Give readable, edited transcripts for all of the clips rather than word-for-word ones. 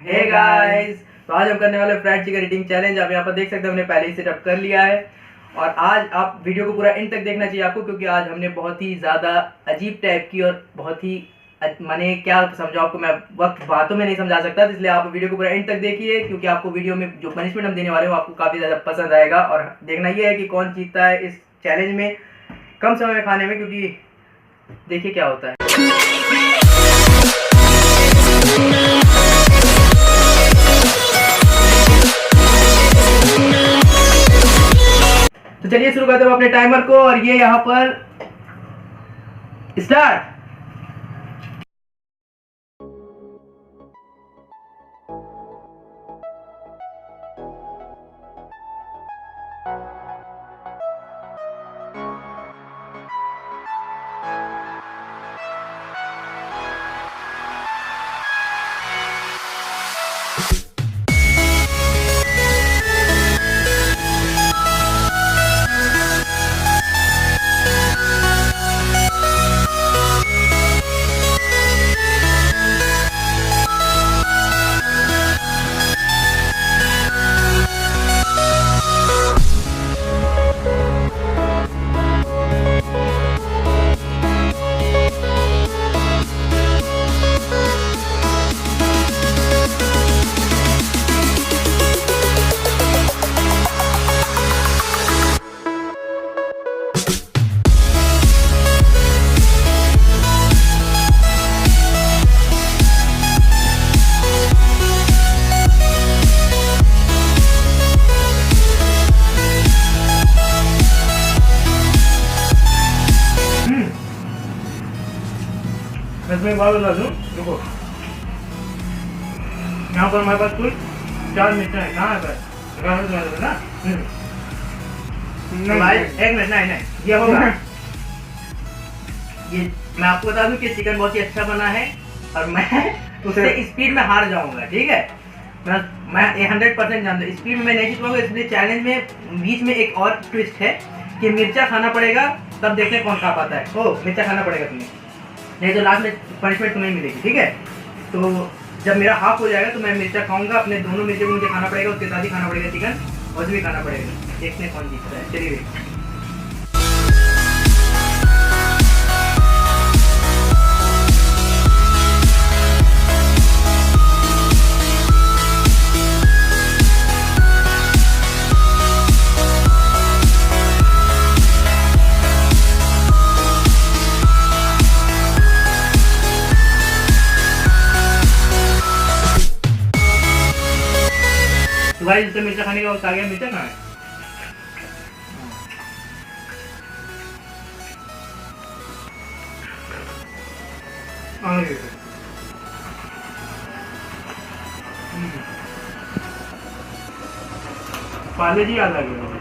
Hey guys, तो आज हम करने वाले फ्राइड चिकन ईटिंग चैलेंज। आप यहाँ पर देख सकते हैं हमने पहले ही सेटअप कर लिया है और आज आप वीडियो को पूरा एंड तक देखना चाहिए आपको, क्योंकि आज हमने बहुत ही ज़्यादा अजीब टाइप की और बहुत ही मैंने क्या समझाऊं आपको, मैं वक्त बातों में नहीं समझा सकता, इसलिए आप वीडियो को पूरा एंड तक देखिए, क्योंकि आपको वीडियो में जो पनिशमेंट हम देने वाले हैं वो आपको काफ़ी ज़्यादा पसंद आएगा। और देखना ये है कि कौन जीतता है इस चैलेंज में कम समय में खाने में, क्योंकि देखिए क्या होता है। तो चलिए शुरू करते हैं अपने टाइमर को, और ये यहाँ पर स्टार्ट। मैं तुम्हें बात बता दूं, देखो यहाँ पर हमारे पास कुल 4 मिर्चा है। कहाँ है पर ना भाई, एक मिनट, नहीं ये होगा। ये मैं आपको बता दूं कि चिकन बहुत ही अच्छा बना है और मैं उससे स्पीड में हार जाऊंगा, ठीक है। मैं 100% जानता हूँ स्पीड में मैं नहीं जीत पाऊंगा, इसलिए चैलेंज में बीच में एक और ट्विस्ट है कि मिर्चा खाना पड़ेगा, तब देखते हैं कौन खा पाता है। ओ मिर्चा खाना पड़ेगा तुम्हें, नहीं तो लास्ट में पनिशमेंट तुम्हें मिलेगी, ठीक है। तो जब मेरा हाफ हो जाएगा तो मैं मिर्चा खाऊंगा, अपने दोनों मिर्चे को मुझे खाना पड़ेगा, उसके साथ ही खाना पड़ेगा चिकन, और भी खाना पड़ेगा। देखते हैं कौन जीतता है। चलिए भाई, जिससे मिर्चा खाने का वक्त आ गया, मिर्चा कहाँ है? पाले जी याद आ गया।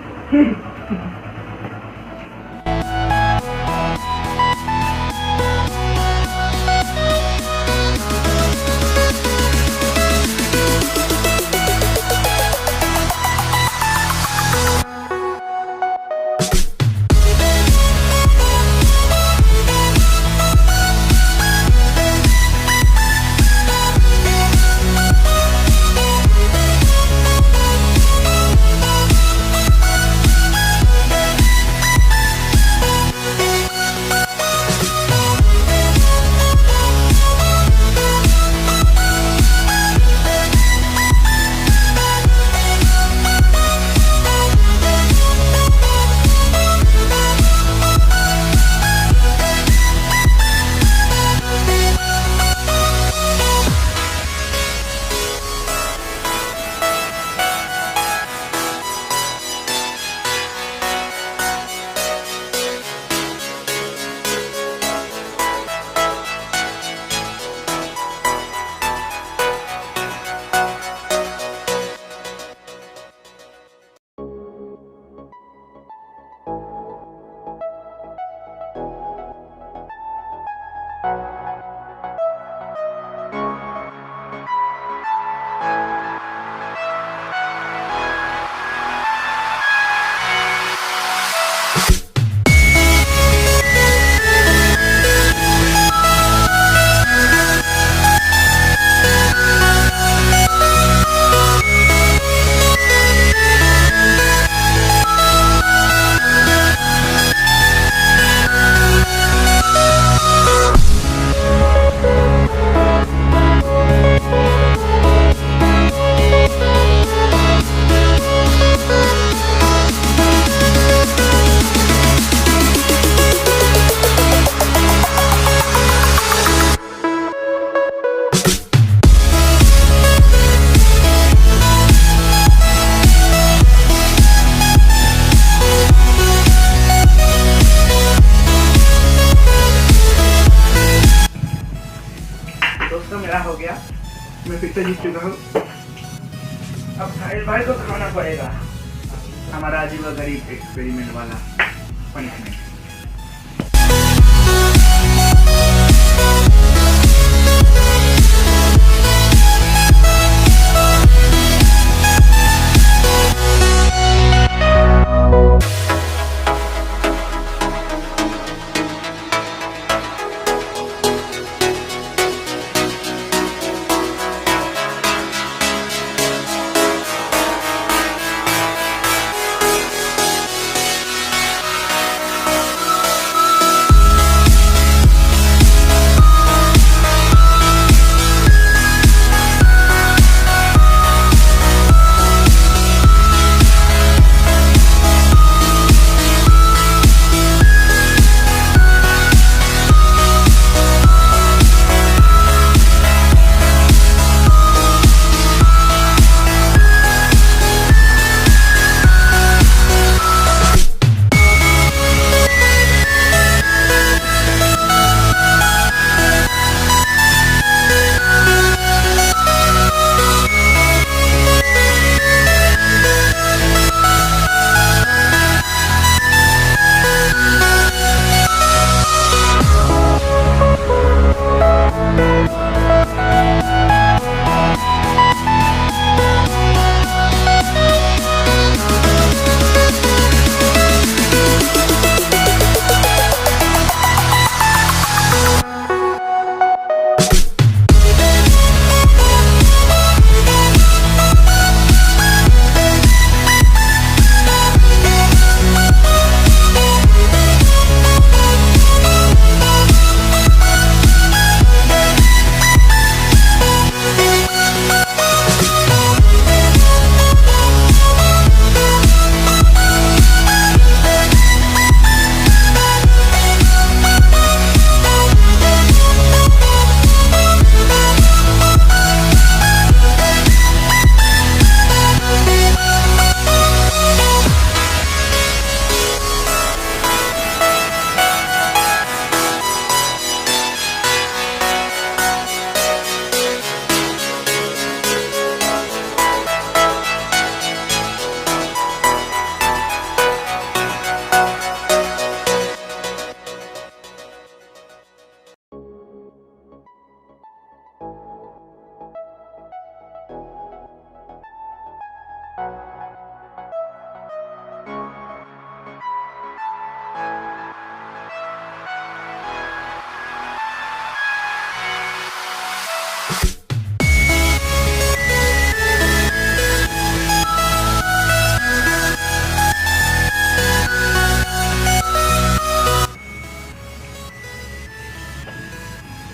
मैं फिर से जीत चुका हूँ। अब साहिल भाई को खाना पड़ेगा हमारा अजीब व गरीब एक्सपेरिमेंट वाला पनिशमेंट।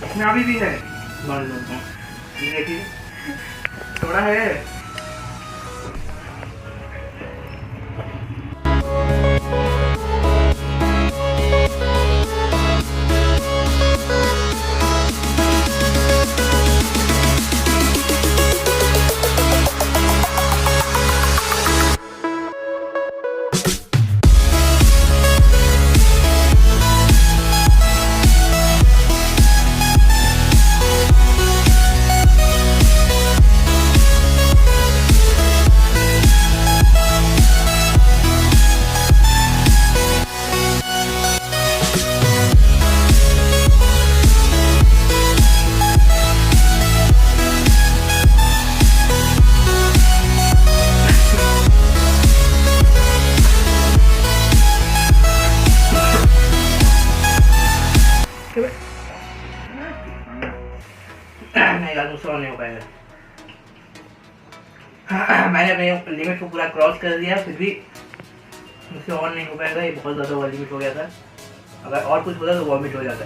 इसमें अभी भी है मान लो ठीक है थोड़ा है। नहीं यार मुझसे और नहीं हो पाएगा। मैंने अपने लिमिट को पूरा क्रॉस कर दिया, फिर भी मुझसे और नहीं हो पाएगा। ये बहुत ज़्यादा ओवर लिमिट हो गया था। अगर और कुछ होता तो वॉमिट हो जाता।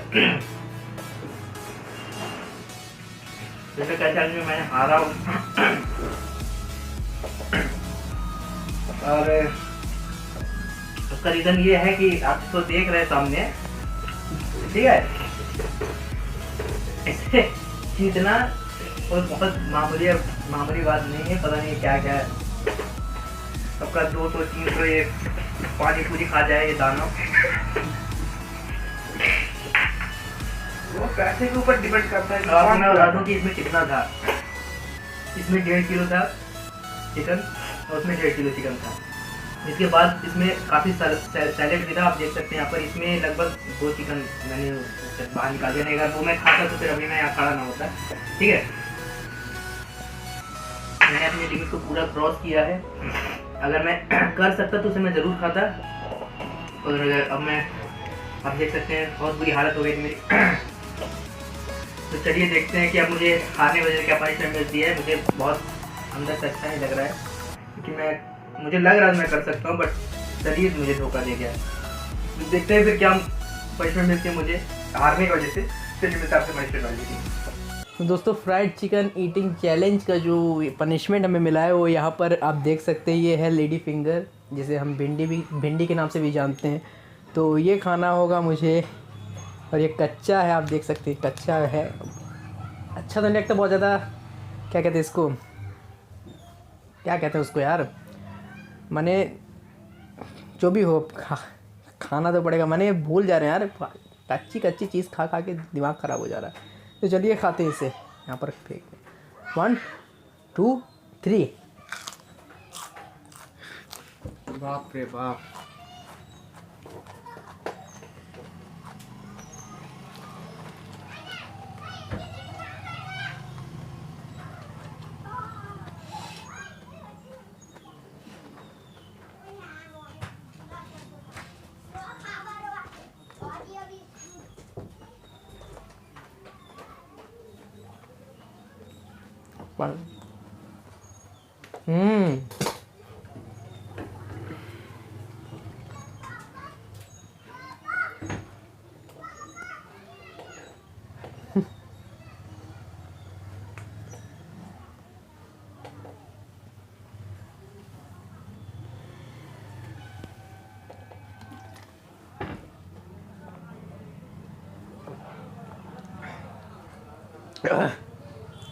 जैसे कहते में मैंने हारा हूँ और उसका रीज़न ये है कि आप तो देख रहे हैं सामने, ठीक है, इससे जीतना और बहुत मामूली बात नहीं है। पता नहीं क्या क्या है, सबका 200-300 ये पानी पूरी खा जाए ये दानव। वो पैसे के ऊपर डिपेंड करता है। और मैं बता दूं कि इसमें कितना था। इसमें 1.5 किलो था चिकन और उसमें 1.5 किलो चिकन था। इसके बाद इसमें काफ़ी सैलेड भी था, आप देख सकते हैं यहाँ पर। इसमें लगभग 2 चिकन मैंने बाहर निकाल दिया, नहीं अगर वो मैं खाता तो फिर अभी मैं यहाँ खड़ा ना होता। ठीक है, मैंने अपने लिमिट को पूरा क्रॉस किया है। अगर मैं कर सकता तो उसे मैं ज़रूर खाता, और अब मैं, आप देख सकते हैं बहुत बुरी हालत हो गई थी मेरी। तो चलिए देखते हैं कि अब मुझे हारने वजह से क्या पनिशमेंट मिलती है। मुझे बहुत अंदर से अच्छा नहीं लग रहा है, क्योंकि मुझे लग रहा है मैं कर सकता हूँ, बट चलिए मुझे धोखा दे गया। देखते हैं फिर क्या पनिशमेंट मिलती है मुझे हारने की वजह से। चलिए मैं आपसे पनिशमेंट वाली। तो दोस्तों फ्राइड चिकन ईटिंग चैलेंज का जो पनिशमेंट हमें मिला है वो यहाँ पर आप देख सकते हैं। ये है लेडी फिंगर, जिसे हम भिंडी के नाम से भी जानते हैं। तो ये खाना होगा मुझे, और ये कच्चा है, आप देख सकते हैं कच्चा है। अच्छा तो नहीं लगता बहुत ज़्यादा, क्या कहते हैं इसको, क्या कहते हैं उसको यार, मैंने जो भी हो खाना तो पड़ेगा। मैंने भूल जा रहे हैं यार, कच्ची चीज़ खा के दिमाग ख़राब हो जा रहा है। तो चलिए खाते हैं इसे, यहाँ पर फेंक 1 2 3। बाप रे बाप,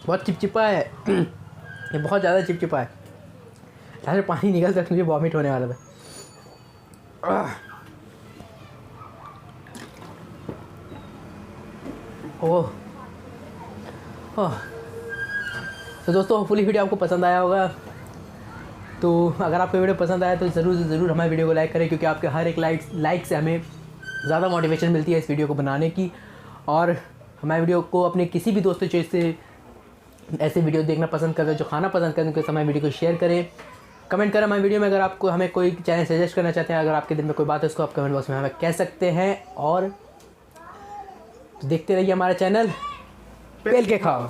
बहुत चिपचिपा है। ये बहुत ज़्यादा चिपचिपा है, जहाँ से पानी निकल सकता, मुझे वॉमिट होने वाला था। ओह तो दोस्तों होपफुली वीडियो आपको पसंद आया होगा। तो अगर आपको वीडियो पसंद आया तो ज़रूर हमारे वीडियो को लाइक करें, क्योंकि आपके हर एक लाइक से हमें ज़्यादा मोटिवेशन मिलती है इस वीडियो को बनाने की। और हमारे वीडियो को अपने किसी भी दोस्तों से ऐसे वीडियो देखना पसंद करते हैं, जो खाना पसंद करते हैं, उनके समय वीडियो को शेयर करें, कमेंट करें हमारे वीडियो में। अगर आपको हमें कोई चैनल सजेस्ट करना चाहते हैं, अगर आपके दिल में कोई बात है, उसको आप कमेंट बॉक्स में हमें कह सकते हैं। और देखते रहिए हमारा चैनल पेल के खाओ।